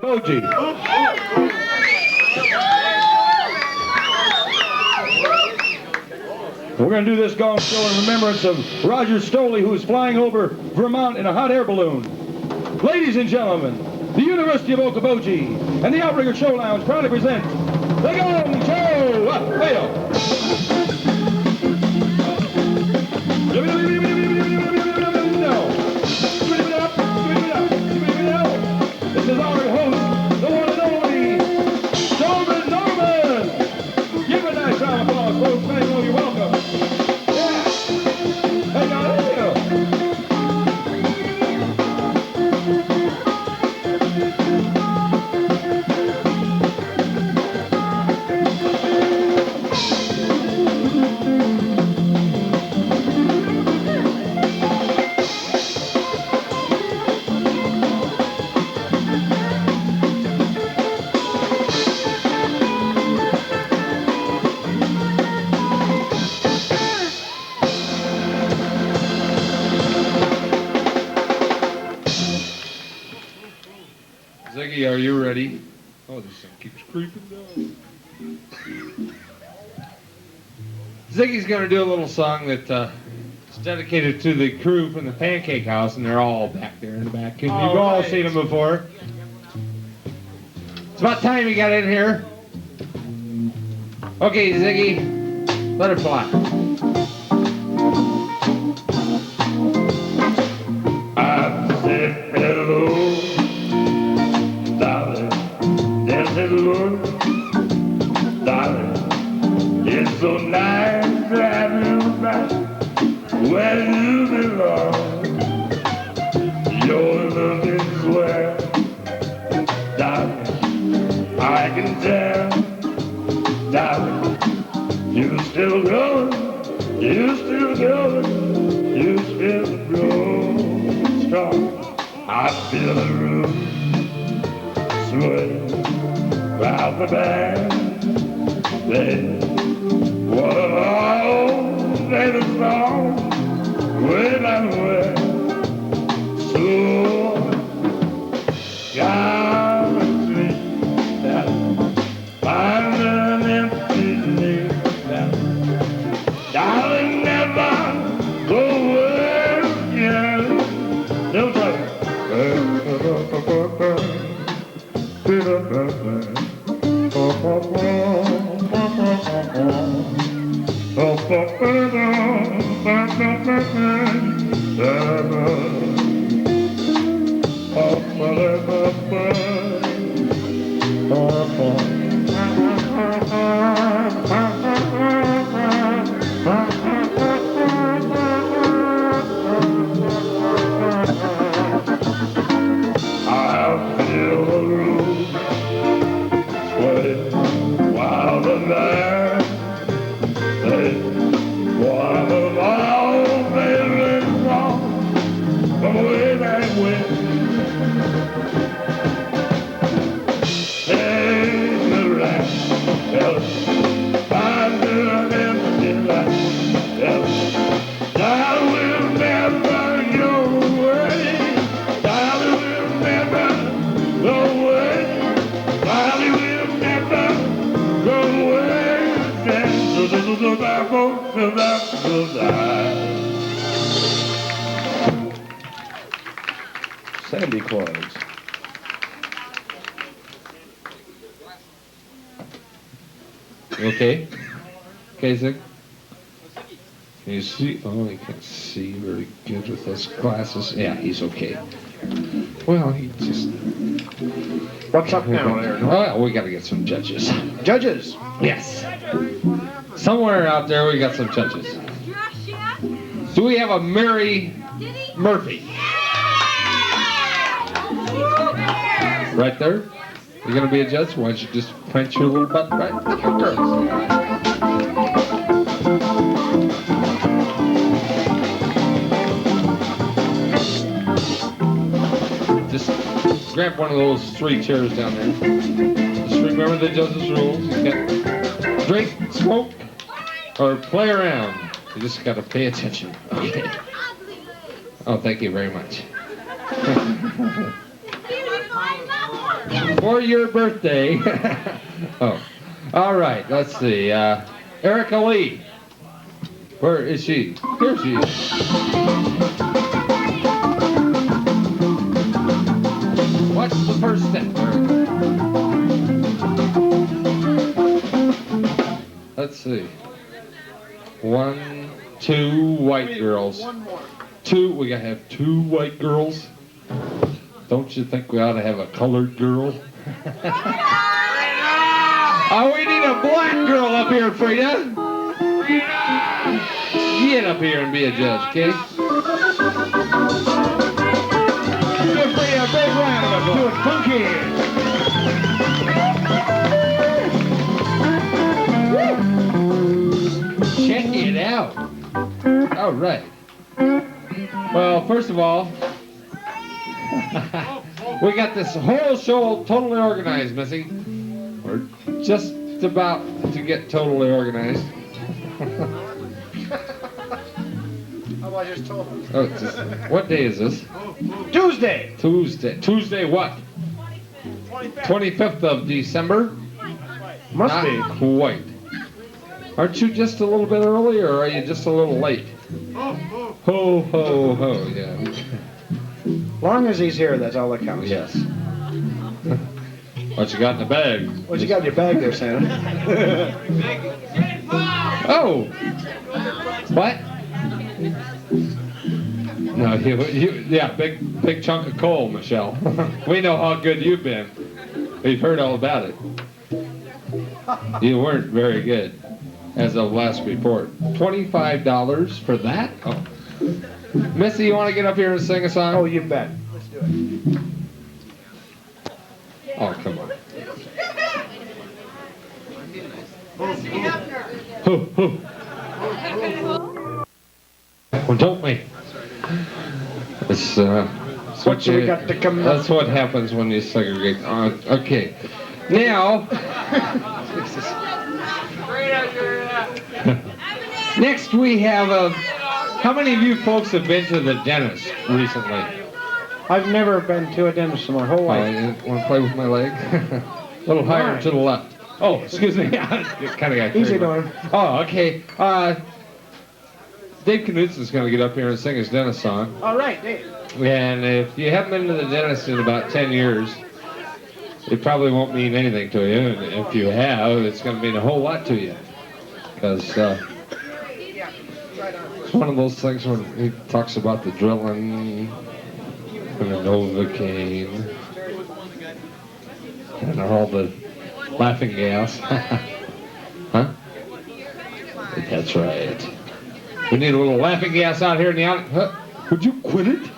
Okoboji. We're going to do this Gong Show in remembrance of Roger Stoley, who is flying over Vermont in a hot air balloon. Ladies and gentlemen, the University of Okoboji and the Outrigger Show Lounge proudly present the Gong Show I. This is our host, the one and only Norman. Give a nice round of applause, folks. Manuel, you're welcome. Yeah. Hey, now, there you go. Ziggy, are you ready? Oh, this thing keeps creeping down. Ziggy's going to do a little song that is dedicated to the crew from the Pancake House, and they're all back there in the back. You've all seen them before. It's about time you got in here. Okay, Ziggy, let it fly. I said hello. Hello, darling, it's so nice to have you back where you belong. Your love is where, darling, I can tell, darling, you're still growing, you're still growing, you're still growing strong. I feel the room sway round the band, they one of our old favorite songs, way back when. So God sleep that find an empty need that darling never go away again. No trouble. Sandy Claus. You okay? Okay, Zig? Can you see? Oh, he can't see very good with those glasses. Yeah, he's okay. Well, he just... What's up now there? Oh, yeah, we got to get some judges. Judges. Yes. Somewhere out there, we got some judges. Do we have a Mary Murphy? Right there? You're going to be a judge? Why don't you just punch your little butt right there? Just grab one of those 3 chairs down there. Just remember the judge's rules. You got drink, smoke, or play around. You just got to pay attention. Okay. Oh, thank you very much. for your birthday. Oh, all right. Let's see. Erica Lee. Where is she? Here she is. What's the first step, Erica? Let's see. 1, 2 white girls. One more. 2. We gotta have 2 white girls. Don't you think we ought to have a colored girl? Oh, we need a black girl up here, Frida. Get up here and be a judge, okay? Give Frida a big round of applause. Do it funky. Check it out. All right. Well, first of all, we got this whole show totally organized, Missy. We're just about to get totally organized. How about I just told him? Oh, what day is this? Tuesday. Tuesday what? 25th of December? Must Not be. quite. Aren't you just a little bit early, or are you just a little late? Ho, ho, ho, yeah. Long as he's here, that's all that counts. Yes. What you got in the bag? What you got in your bag there, Santa? Oh! What? No, yeah, big chunk of coal, Michelle. We know how good you've been. We've heard all about it. You weren't very good, as of last report. $25 for that? Oh. Missy, you want to get up here and sing a song? Oh, you bet. Let's do it. Oh, come on. Hoo, hoo. Well, don't we? It's, What you got to come That's what happens when you segregate. Okay. Now, next we have how many of you folks have been to the dentist recently? I've never been to a dentist in my whole life. Want to play with my leg? A little higher to the left. Oh, excuse me. Kind of got Easy carried away. doing. Oh, okay. Dave Knutson's going to get up here and sing his dentist song. All right, Dave. And if you haven't been to the dentist in about 10 years, it probably won't mean anything to you. And if you have, it's going to mean a whole lot to you. Because it's one of those things when he talks about the drilling and the Novocaine and all the laughing gas. Huh? That's right. We need a little laughing gas out here in the out. Huh? Would you quit it?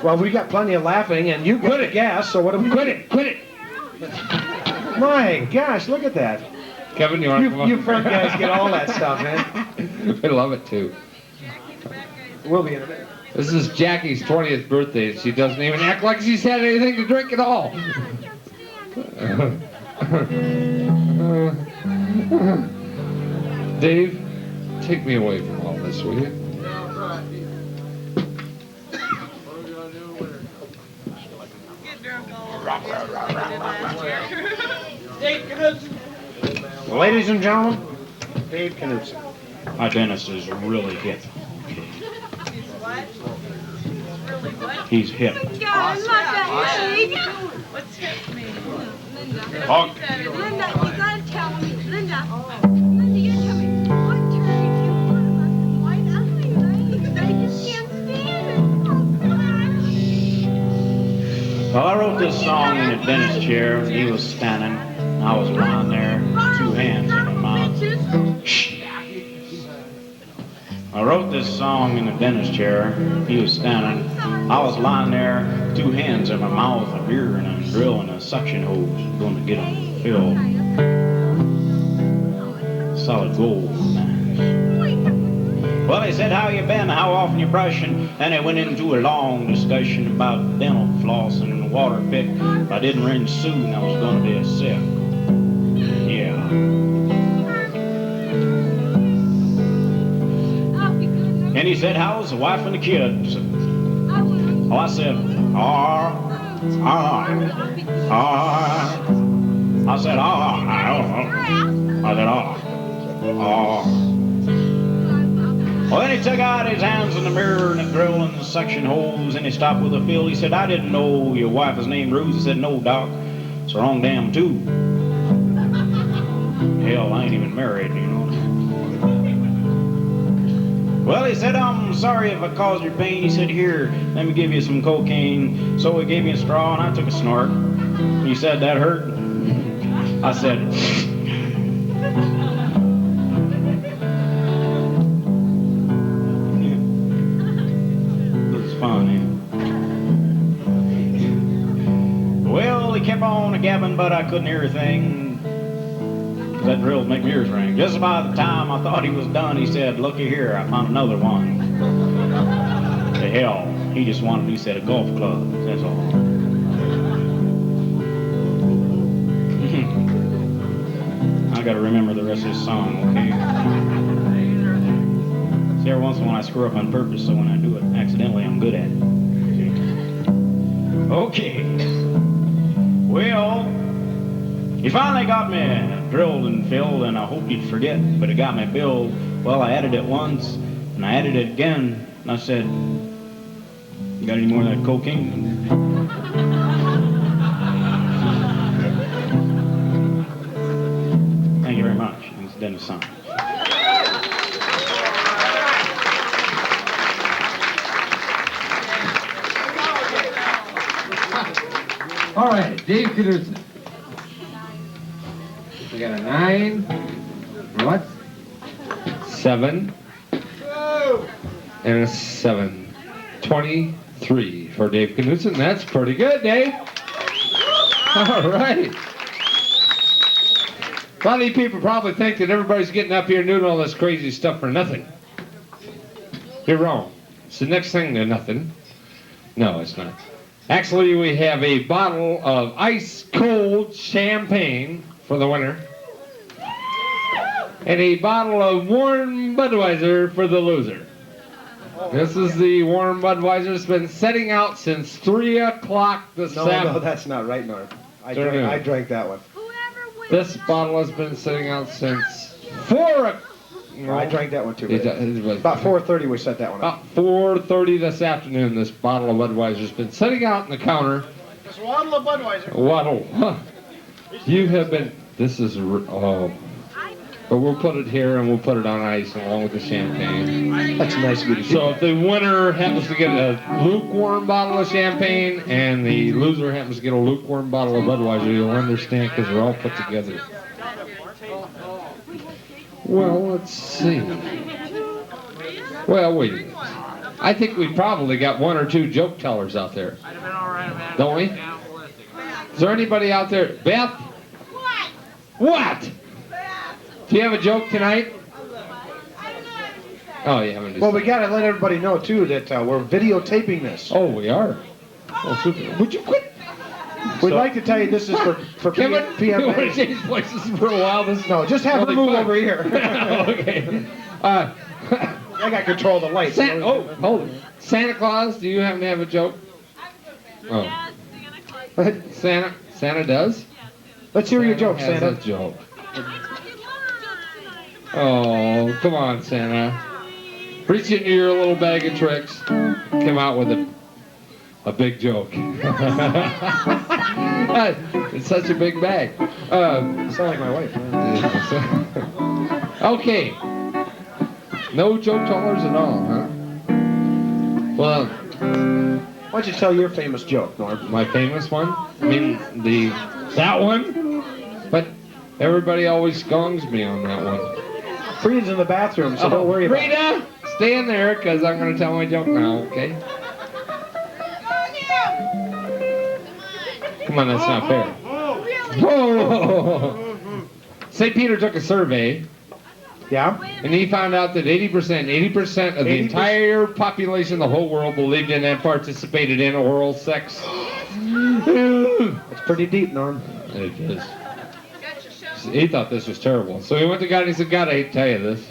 Well, we got plenty of laughing, and you got the gas, so what do we Quit it! Quit it! My gosh, look at that. Kevin, you want to come up? You front guys get all that stuff, man. We love it too. We'll be in a minute. This is Jackie's 20th birthday, and she doesn't even act like she's had anything to drink at all. Dave, take me away from all this, will you? Ladies and gentlemen, Dave Knutson. My dentist is really hip. He's hip. God, I love that leg. What's hip mean? Hawk. Linda, you gotta tell me. Linda, you tell me. What turn you want about the white ugly legs? I just can't stand it. Well, I wrote this song in a dentist chair. He was standing. I was lying there, 2 hands in my mouth. Shh. I wrote this song in the dentist chair. He was standing. I was lying there, 2 hands in my mouth, a beer and a drill and a suction hose, going to get them filled. Solid gold. Well, they said, how you been? How often you brushing? And they went into a long discussion about dental floss and water pick. If I didn't rinse soon, I was going to be sick. Yeah. And he said, how's the wife and the kids? Oh, I said, I said, I said, Well, then he took out his hands in the mirror and drilling the suction holes, and he stopped with a fill. He said, I didn't know your wife was named Rose. He said, no, Doc, it's the wrong damn too. Hell, I ain't even married, you know. Well, he said, I'm sorry if I caused your pain. He said, here, let me give you some cocaine. So he gave me a straw, and I took a snort. He said, that hurt? I said, this is fun, yeah. Well, he kept on a-gabbing, but I couldn't hear a thing. That drill would make my ears ring. Just about the time I thought he was done, he said, looky here, I found another one. To hell, he just wanted, he said, a golf club, that's all. I gotta remember the rest of this song, okay? See, every once in a while I screw up on purpose, so when I do it accidentally, I'm good at it. Okay. Well, he finally got me drilled and filled, and I hoped he'd forget, but he got me billed. Well, I added it once, and I added it again, and I said, you got any more of that cocaine? Thank you very much. It's Dennis Son. All right, Dave Peterson. We got a 9. What? 7. And a 7. 23 for Dave Knudsen. That's pretty good, Dave. All right. A lot of you people probably think that everybody's getting up here doing all this crazy stuff for nothing. You're wrong. It's the next thing to nothing. No, it's not. Actually, we have a bottle of ice-cold champagne for the winner. And a bottle of warm Budweiser for the loser. This is the warm Budweiser. It's been setting out since 3 o'clock this afternoon. No, that's not right, Norm. I drank that one. This bottle has been sitting out since 4 o'clock. No, I drank that one too. It About 4:30 we set that one up. About 4:30 this afternoon, this bottle of Budweiser's been sitting out on the counter. Just waddle of Budweiser. Waddle. Huh. You have been, this is, oh. But we'll put it here and we'll put it on ice along with the champagne. That's nice of you to do. So if the winner happens to get a lukewarm bottle of champagne and the loser happens to get a lukewarm bottle of Budweiser, you'll understand because they're all put together. Well, let's see. Well, wait a minute. I think we probably got 1 or 2 joke tellers out there. Don't we? Is there anybody out there? Beth? What? Do you have a joke tonight? Oh, you haven't. Well, we got to let everybody know, too, that we're videotaping this. Oh, we are? Oh, super. Would you quit? We'd like to tell you this is for Can we want to PMA. change places for a while? This No, just have her really move fun. over here. Okay. I got control of the lights. Oh, hold it. Santa Claus, do you happen to have a joke? Oh. Santa does? Let's hear your joke, Has Santa. a joke. Oh, come on, Santa. Reach into your little bag of tricks. Come out with a big joke. It's such a big bag. You sound like my wife. Okay. No joke tellers at all, huh? Well, Why don't you tell your famous joke, Norm? my famous one? I mean, that one? But everybody always gongs me on that one. Frida's in the bathroom, so don't worry about it. Frida, stay in there, because I'm going to tell my joke now, okay? Come on, that's not fair. Whoa! St. Peter took a survey, Yeah? and he found out that 80% of the 80%? entire population of the whole world believed in and participated in oral sex. It's pretty deep, Norm. It is. He thought this was terrible. So he went to God and he said, God, I hate to tell you this.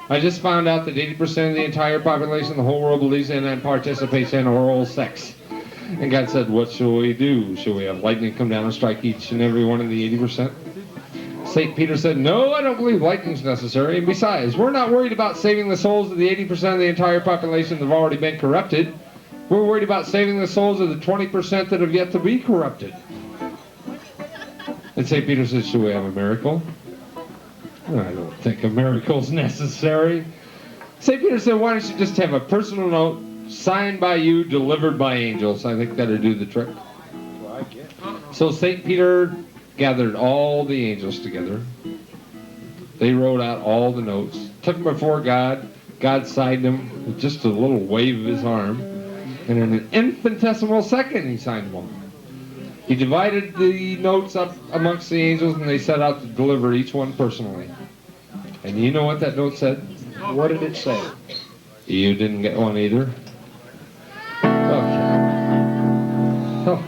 I just found out that 80% of the entire population of the whole world believes in and participates in oral sex. And God said, what shall we do? Shall we have lightning come down and strike each and every one of the 80%? St. Peter said, no, I don't believe lightning's necessary. And besides, we're not worried about saving the souls of the 80% of the entire population that have already been corrupted. We're worried about saving the souls of the 20% that have yet to be corrupted. And St. Peter said, should we have a miracle? I don't think a miracle's necessary. St. Peter said, why don't you just have a personal note signed by you, delivered by angels? I think that'll do the trick. So St. Peter gathered all the angels together. They wrote out all the notes, took them before God. God signed them with just a little wave of his arm. And in an infinitesimal second, he signed them all. He divided the notes up amongst the angels, and they set out to deliver each one personally. And you know what that note said? What did it say? You didn't get one either? Okay. Oh,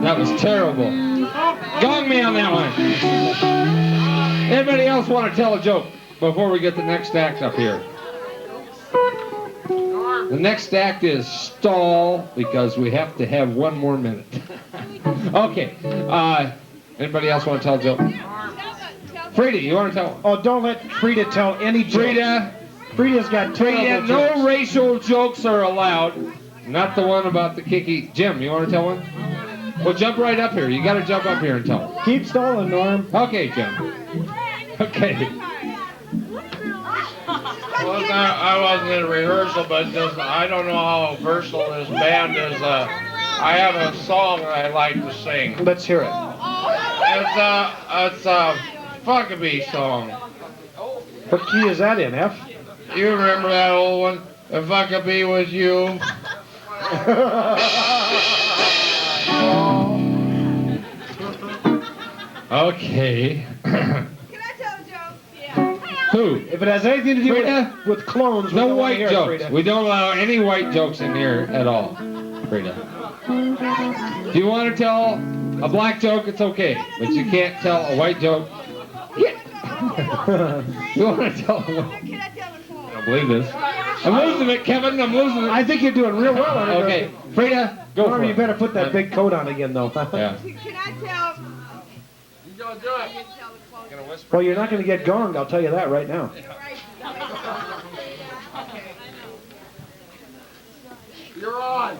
that was terrible. Gong me on that one. Anybody else want to tell a joke before we get the next act up here? The next act is stall, because we have to have one more minute. Okay. Anybody else want to tell a joke? Frida, you want to tell one? Oh, don't let Frida tell any joke. Frida's got terrible jokes. No racial jokes are allowed. Not the one about the kicky. Jim, you want to tell one? Well, jump right up here. You got to jump up here and tell one. Keep stalling, Norm. Okay, Jim. Okay. Well, I wasn't in rehearsal, but just, I don't know how versatile this band is. I have a song that I like to sing. Let's hear it. It's a Fuckabee song. What key is that in, F? You remember that old one? If Fuckabee was you. Okay. Can I tell a joke? Yeah. Who? If it has anything to do Frida? with clones, we No don't wanna white hear it, jokes. Frida. We don't allow any white jokes in here at all, Frida. If you want to tell a black joke, it's okay. But you can't tell a white joke. Yeah. You want to tell a white... Can I tell a clone? I don't believe this. I'm losing it, Kevin. I'm losing it. I think you're doing real well on it. Okay. Frida, go Norm, for you it. better put that big coat on again, though. Yeah. Can I tell? You don't do it. Well, you're not going to get gonged, I'll tell you that right now. You're on.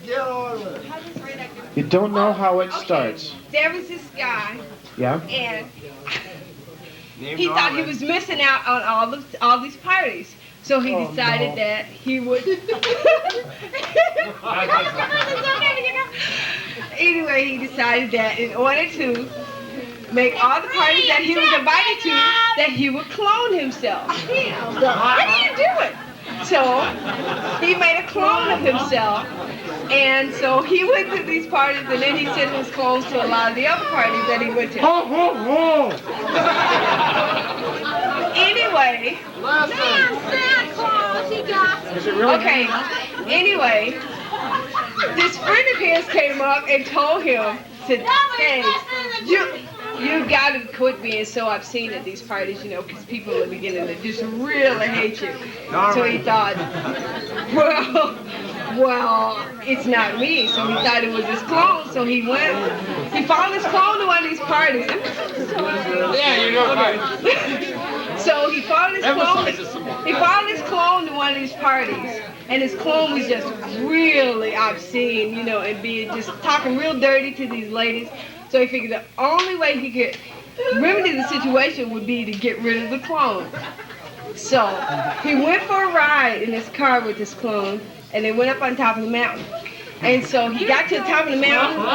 Get on with it. You don't know how it starts. There was this guy, Yeah? and he thought he was missing out on all these parties. So he decided that he would. Anyway, he decided that in order to make all the parties that he was invited to, that he would clone himself. How do you do it? So he made a clone of himself, and so he went to these parties, and then he sent his clones to a lot of the other parties that he went to. Anyway, okay. Anyway, this friend of his came up and told him, said, "Hey, you got to quit being so obscene at these parties, you know, because people are beginning to just really hate you." So he thought, well, it's not me. So he thought it was his clone. So he found his clone to one of these parties. Yeah, you know. So he found his clone. He found his clone to one of these parties, and his clone was just really obscene, you know, and being just talking real dirty to these ladies. So he figured the only way he could remedy the situation would be to get rid of the clone. So he went for a ride in his car with his clone, and they went up on top of the mountain. And so he got to the top of the mountain,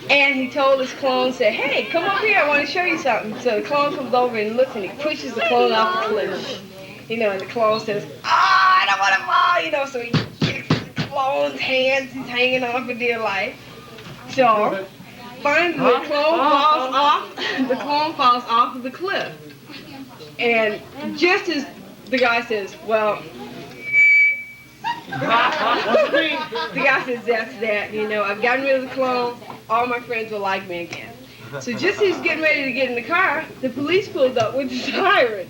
and he told his clone, said, "Hey, come over here, I want to show you something." So the clone comes over and looks, and he pushes the clone off the cliff. You know, and the clone says, "I don't want to fall," you know, so he kicks the clone's hands, he's hanging on for dear life. So finally the clone falls off of the cliff. And just as the guy says, "Well," the guy says, "That's that, you know, I've gotten rid of the clone, all my friends will like me again." So just as he's getting ready to get in the car, the police pulled up with the siren.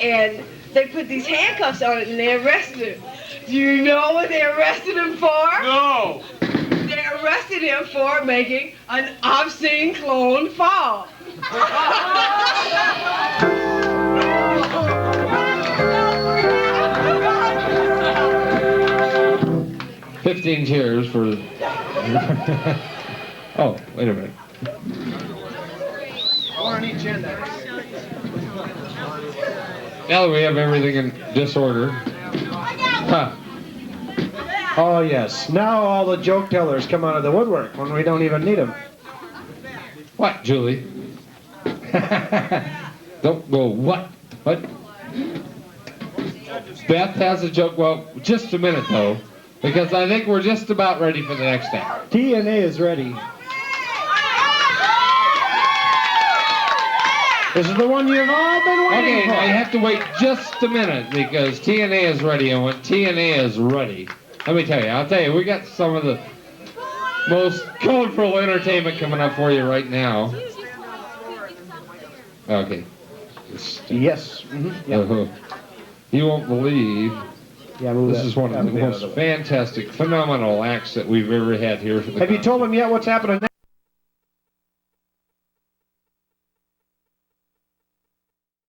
And they put these handcuffs on it and they arrested him. Do you know what they arrested him for? No. They arrested him for making an obscene clone fall. 15 cheers for... Oh, wait a minute. One on each end. Now that we have everything in disorder. Huh. Oh, yes. Now all the joke tellers come out of the woodwork when we don't even need them. What, Julie? Don't go, what? What? Beth has a joke. Well, just a minute, though, because I think we're just about ready for the next act. TNA is ready. This is the one you've all been waiting Okay, for. now you have to wait just a minute because TNA is ready, and when TNA is ready, let me tell you, I'll tell you, we got some of the most colorful entertainment coming up for you right now. Okay. Yes. Mm-hmm. Yeah. You won't believe Yeah, move this that. is one of the most fantastic, phenomenal acts that we've ever had here for the Have you concert. told them yet what's happening next?